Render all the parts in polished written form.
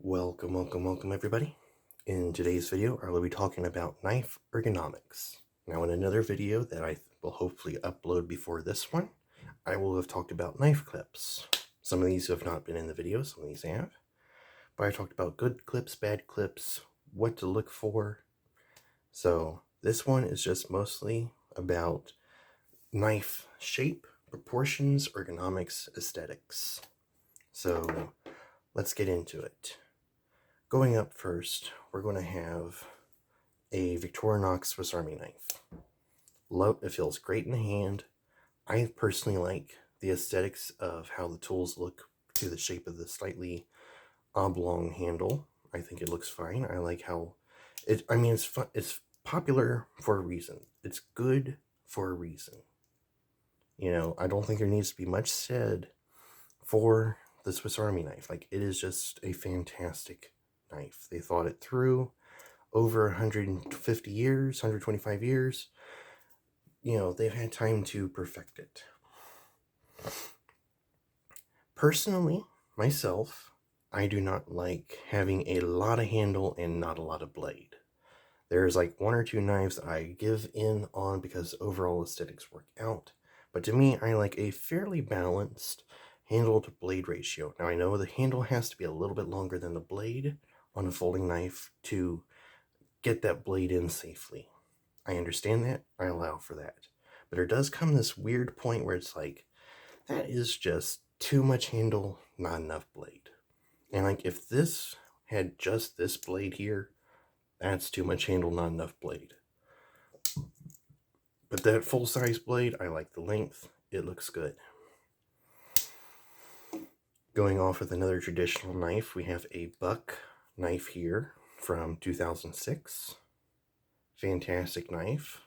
Welcome everybody. In today's video, I will be talking about knife ergonomics. Now in another video that I will hopefully upload before this one, I will have talked about knife clips. Some of these have not been in the video, some of these have. But I talked about good clips, bad clips, what to look for. So this one is just mostly about knife shape, proportions, ergonomics, aesthetics. So let's get into it. Going up first, we're going to have a Victorinox Swiss Army knife. It feels great in the hand. I personally like the aesthetics of how the tools look to the shape of the slightly oblong handle. I think it looks fine. I like how it's fun. It's popular for a reason. It's good for a reason. You know, I don't think there needs to be much said for the Swiss Army knife. Like, it is just a fantastic knife. They thought it through over 150 years, 125 years. You know, they've had time to perfect it. Personally, myself, I do not like having a lot of handle and not a lot of blade. There's like one or two knives I give in on because overall aesthetics work out. But to me, I like a fairly balanced handle to blade ratio. Now I know the handle has to be a little bit longer than the blade on a folding knife to get that blade in safely. I understand that. I allow for that. But there does come this weird point where it's like, that is just too much handle, not enough blade. And like, if this had just this blade here, that's too much handle, not enough blade. But that full-size blade, I like the length. It looks good. Going off with another traditional knife, we have a Buck knife here from 2006. Fantastic knife.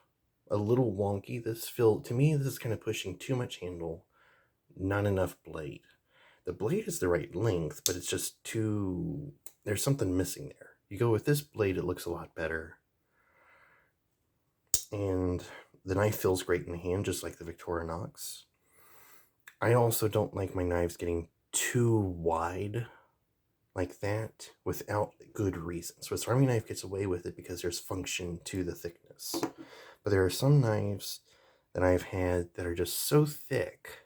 A little wonky. To me, this is kind of pushing too much handle, not enough blade. The blade is the right length, but it's just there's something missing there. You go with this blade, it looks a lot better. And the knife feels great in the hand, just like the Victorinox. I also don't like my knives getting too wide like that without good reason. Swiss Army knife gets away with it because there's function to the thickness. But there are some knives that I've had that are just so thick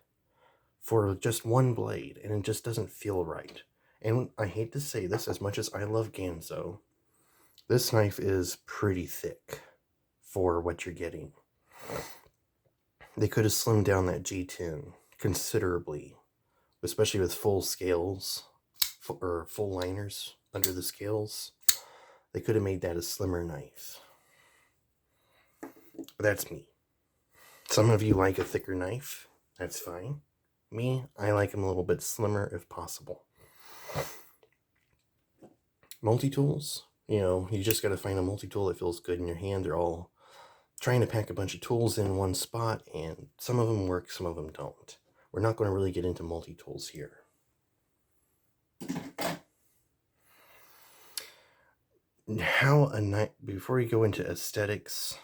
for just one blade, and it just doesn't feel right. And I hate to say this, as much as I love Ganzo, this knife is pretty thick for what you're getting. They could have slimmed down that G10 considerably, especially with full scales or full liners under the scales. They could have made that a slimmer knife. But that's me. Some of you like a thicker knife. That's fine. Me, I like them a little bit slimmer if possible. Multi-tools, you know, you just got to find a multi-tool that feels good in your hand. They're all trying to pack a bunch of tools in one spot, and some of them work, some of them don't. We're not going to really get into multi-tools here. Before we go into aesthetics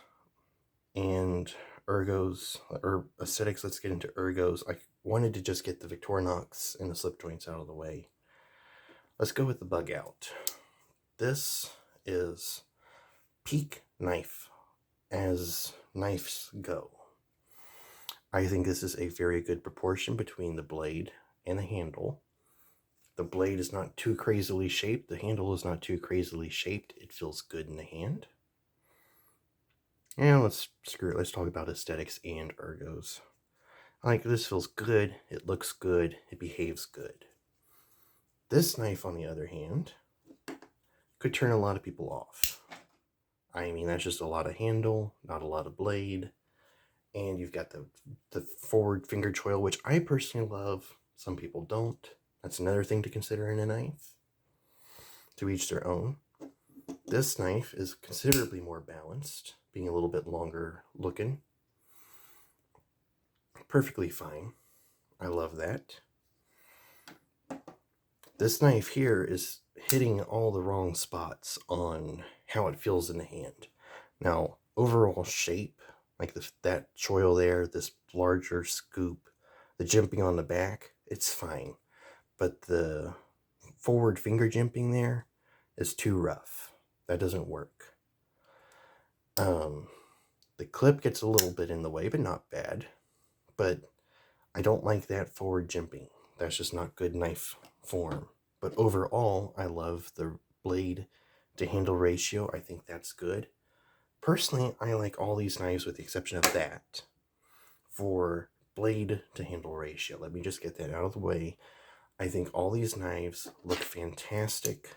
and ergos, or aesthetics, let's get into ergos. I wanted to just get the Victorinox and the slip joints out of the way. Let's go with the bug out. This is peak knife as knives go. I think this is a very good proportion between the blade and the handle. The blade is not too crazily shaped. The handle is not too crazily shaped. It feels good in the hand. And let's talk about aesthetics and ergos. Like, this feels good. It looks good. It behaves good. This knife, on the other hand, could turn a lot of people off. I mean, that's just a lot of handle, not a lot of blade. And you've got the forward finger choil, which I personally love. Some people don't. That's another thing to consider in a knife. To each their own. This knife is considerably more balanced, being a little bit longer looking. Perfectly fine. I love that. This knife here is hitting all the wrong spots on how it feels in the hand. Now, overall shape, like that choil there, this larger scoop, the jimping on the back, it's fine. But the forward finger jimping there is too rough. That doesn't work. The clip gets a little bit in the way, but not bad. But I don't like that forward jimping. That's just not good knife form. But overall, I love the blade to handle ratio. I think that's good. Personally, I like all these knives with the exception of that for blade to handle ratio. Let me just get that out of the way. I think all these knives look fantastic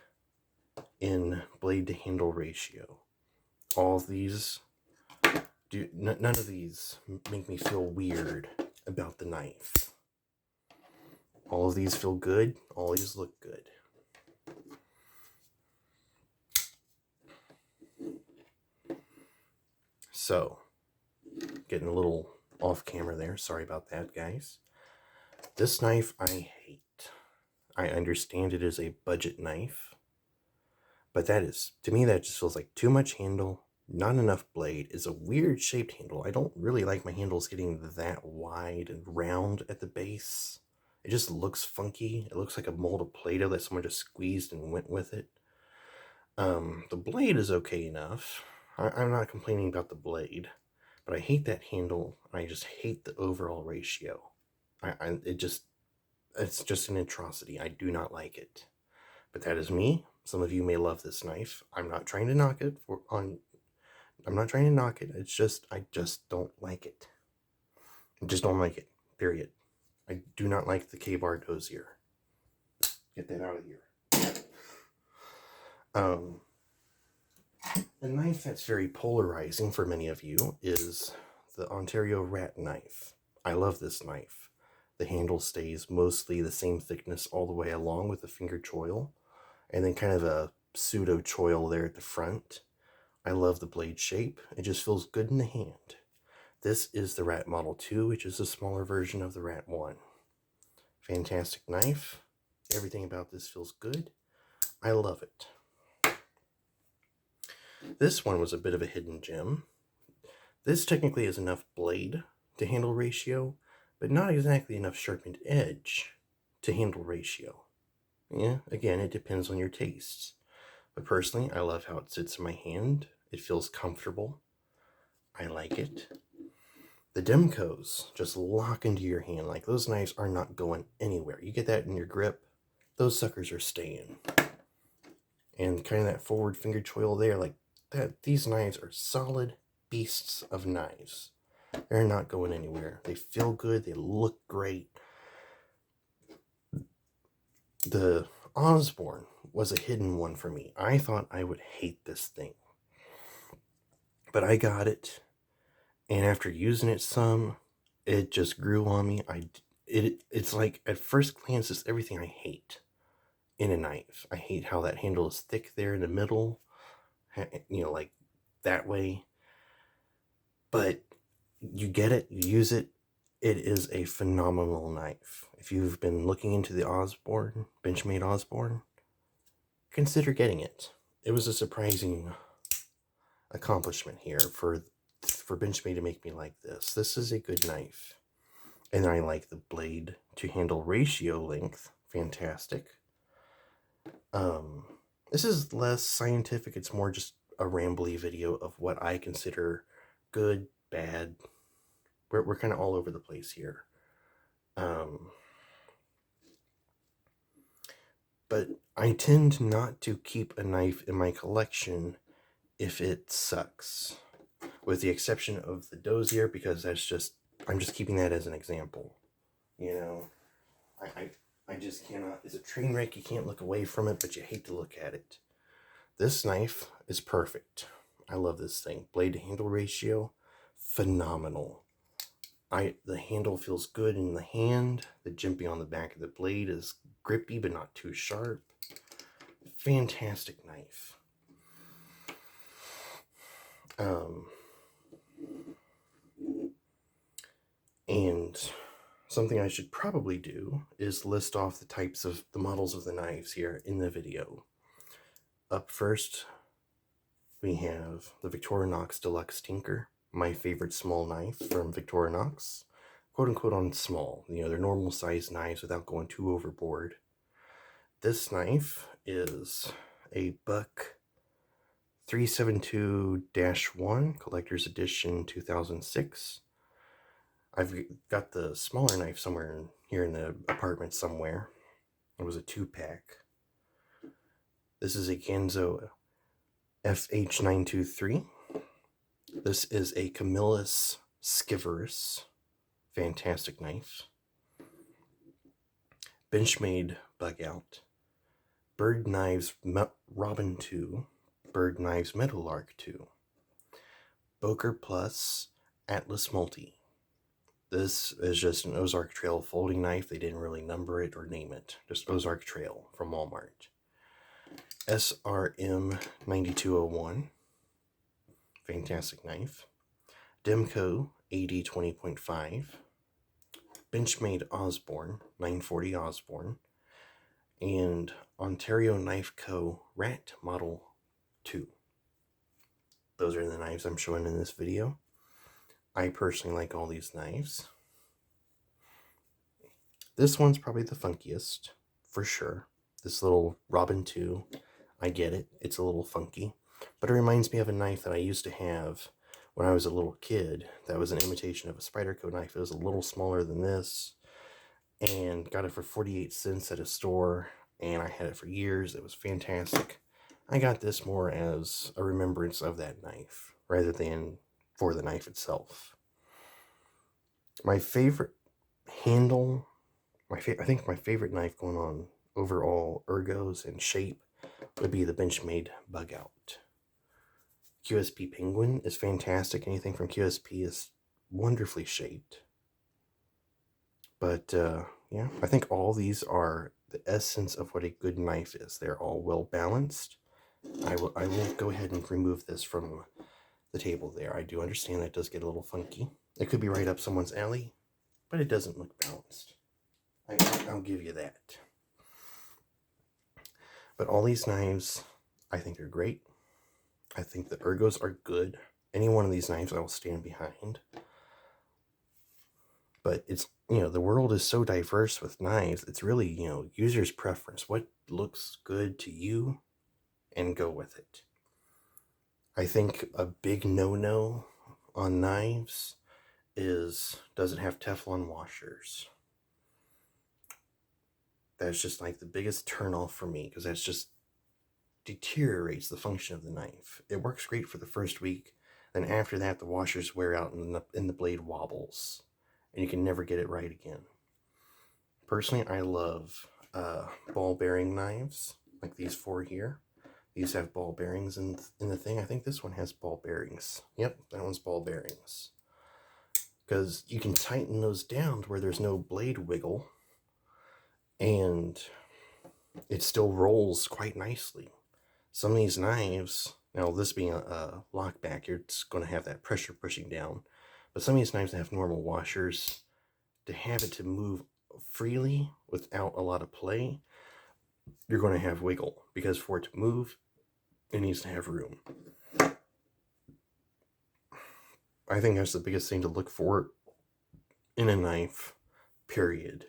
in blade to handle ratio. All of these none of these make me feel weird about the knife. All of these feel good. All these look good. So, getting a little off camera there. Sorry about that, guys. This knife I hate. I understand it is a budget knife, but to me, that just feels like too much handle, not enough blade. It's a weird shaped handle. I don't really like my handles getting that wide and round at the base. It just looks funky. It looks like a mold of Play-Doh that someone just squeezed and went with it. The blade is okay enough. I'm not complaining about the blade, but I hate that handle. I just hate the overall ratio. It's just an atrocity. I do not like it. But that is me. Some of you may love this knife. I'm not trying to knock it. I'm not trying to knock it. It's just, I just don't like it. I just don't like it. Period. I do not like the K-bar dozier. Get that out of here. A knife that's very polarizing for many of you is the Ontario Rat knife. I love this knife. The handle stays mostly the same thickness all the way along with the finger choil, and then kind of a pseudo choil there at the front. I love the blade shape. It just feels good in the hand. This is the Rat Model 2, which is a smaller version of the Rat 1. Fantastic knife. Everything about this feels good. I love it. This one was a bit of a hidden gem. This technically is enough blade to handle ratio, but not exactly enough sharpened edge to handle ratio. Yeah, again, it depends on your tastes. But personally, I love how it sits in my hand. It feels comfortable. I like it. The Demcos just lock into your hand. Like, those knives are not going anywhere. You get that in your grip, those suckers are staying. And kind of that forward finger choil there, like that. These knives are solid beasts of knives. They're not going anywhere. They feel good. They look great. The Osborne was a hidden one for me. I thought I would hate this thing, but I got it, and after using it some, it just grew on me. It's like, at first glance, it's everything I hate in a knife. I hate how that handle is thick there in the middle, like that way. But you get it, you use it. It is a phenomenal knife. If you've been looking into the Osborne, Benchmade Osborne, consider getting it. It was a surprising accomplishment here for Benchmade to make me like this. This is a good knife. And I like the blade to handle ratio length. Fantastic. This is less scientific. It's more just a rambly video of what I consider good, bad. We're kind of all over the place here. But I tend not to keep a knife in my collection if it sucks, with the exception of the dozier, because I'm just keeping that as an example. I just cannot. It's a train wreck. You can't look away from it, but you hate to look at it. This knife is perfect. I love this thing. Blade to handle ratio, phenomenal. The handle feels good in the hand. The jimping on the back of the blade is grippy but not too sharp. Fantastic knife. And something I should probably do is list off the models of the knives here in the video. Up first, we have the Victorinox Deluxe Tinker, my favorite small knife from Victorinox. Quote unquote on small, their normal size knives without going too overboard. This knife is a Buck 372-1 Collector's Edition 2006. I've got the smaller knife somewhere here in the apartment somewhere. It was a 2-pack. This is a Ganzo FH923. This is a Camillus Skiverus. Fantastic knife. Benchmade Bug Out. Bird Knives Robin 2. Bird Knives Meadowlark 2. Boker Plus Atlas Multi. This is just an Ozark Trail folding knife. They didn't really number it or name it. Just Ozark Trail from Walmart. SRM 9201. Fantastic knife. Demco AD 20.5. Benchmade Osborne 940 Osborne. And Ontario Knife Co. Rat Model 2. Those are the knives I'm showing in this video. I personally like all these knives. This one's probably the funkiest, for sure. This little Robin 2, I get it. It's a little funky. But it reminds me of a knife that I used to have when I was a little kid. That was an imitation of a Spyderco knife. It was a little smaller than this. And got it for 48 cents at a store. And I had it for years. It was fantastic. I got this more as a remembrance of that knife, rather than for the knife itself. My favorite handle, I think my favorite knife going on overall ergos and shape would be the Benchmade Bug Out. QSP Penguin is fantastic. Anything from QSP is wonderfully shaped. But yeah, I think all these are the essence of what a good knife is. They're all well balanced. I will go ahead and remove this from the table there. I do understand that it does get a little funky. It could be right up someone's alley, but it doesn't look balanced. I'll give you that. But all these knives, I think they're great. I think the ergos are good. Any one of these knives I will stand behind. But it's, the world is so diverse with knives. It's really, user's preference. What looks good to you, and go with it. I think a big no-no on knives is, does it have Teflon washers? That's just like the biggest turnoff for me, because that's just deteriorates the function of the knife. It works great for the first week, then after that the washers wear out and the blade wobbles, and you can never get it right again. Personally, I love ball bearing knives, like these 4 here. These have ball bearings in the thing. I think this one has ball bearings. Yep, that one's ball bearings. Because you can tighten those down to where there's no blade wiggle, and it still rolls quite nicely. Some of these knives, now this being a lockback, you're just going to have that pressure pushing down. But some of these knives that have normal washers, to have it to move freely without a lot of play, you're going to have wiggle, because for it to move, it needs to have room. I think that's the biggest thing to look for in a knife, period.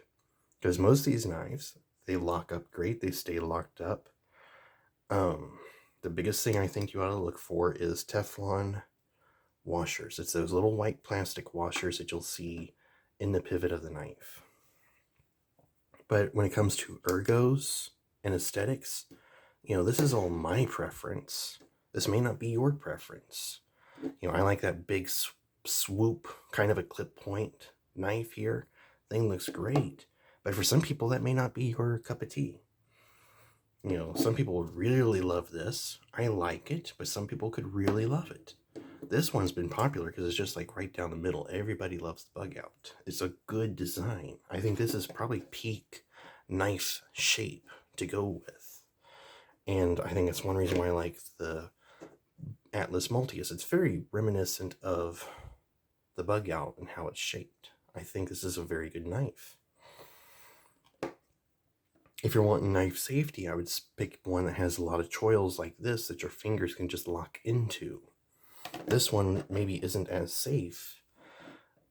Because most of these knives, they lock up great. They stay locked up. The biggest thing I think you ought to look for is Teflon washers. It's those little white plastic washers that you'll see in the pivot of the knife. But when it comes to ergos and aesthetics, this is all my preference. This may not be your preference. I like that big swoop, kind of a clip point knife here. Thing looks great. But for some people, that may not be your cup of tea. Some people really love this. I like it, but some people could really love it. This one's been popular because it's just like right down the middle. Everybody loves the Bug Out. It's a good design. I think this is probably peak knife shape to go with. And I think it's one reason why I like the Atlas Multius. It's very reminiscent of the Bug Out and how it's shaped. I think this is a very good knife. If you're wanting knife safety, I would pick one that has a lot of choils like this that your fingers can just lock into. This one maybe isn't as safe,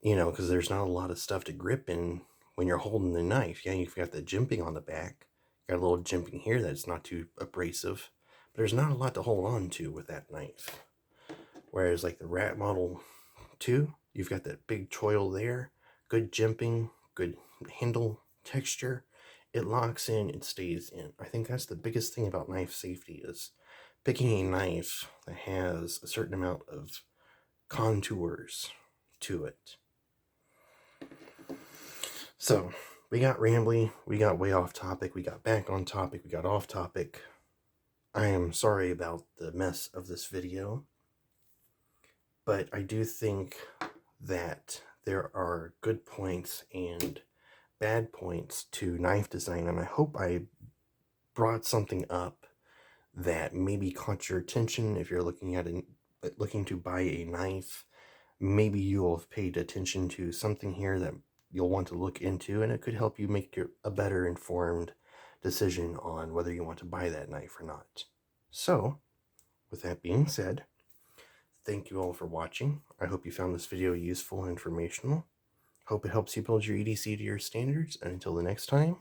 because there's not a lot of stuff to grip in when you're holding the knife. Yeah, you've got the jimping on the back, Got a little jimping here that's not too abrasive, but there's not a lot to hold on to with that knife. Whereas like the Rat Model 2, you've got that big choil there, good jimping, good handle texture. It locks in, it stays in. I think that's the biggest thing about knife safety is picking a knife that has a certain amount of contours to it. So, we got rambly, we got way off topic, we got back on topic, we got off topic. I am sorry about the mess of this video, but I do think that there are good points and bad points to knife design, and I hope I brought something up that maybe caught your attention. If you're looking to buy a knife, maybe you'll have paid attention to something here that you'll want to look into, and it could help you make a better informed decision on whether you want to buy that knife or not. So, with that being said, thank you all for watching. I hope you found this video useful and informational. Hope it helps you build your EDC to your standards, and until the next time,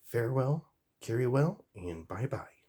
farewell, carry well, and bye-bye.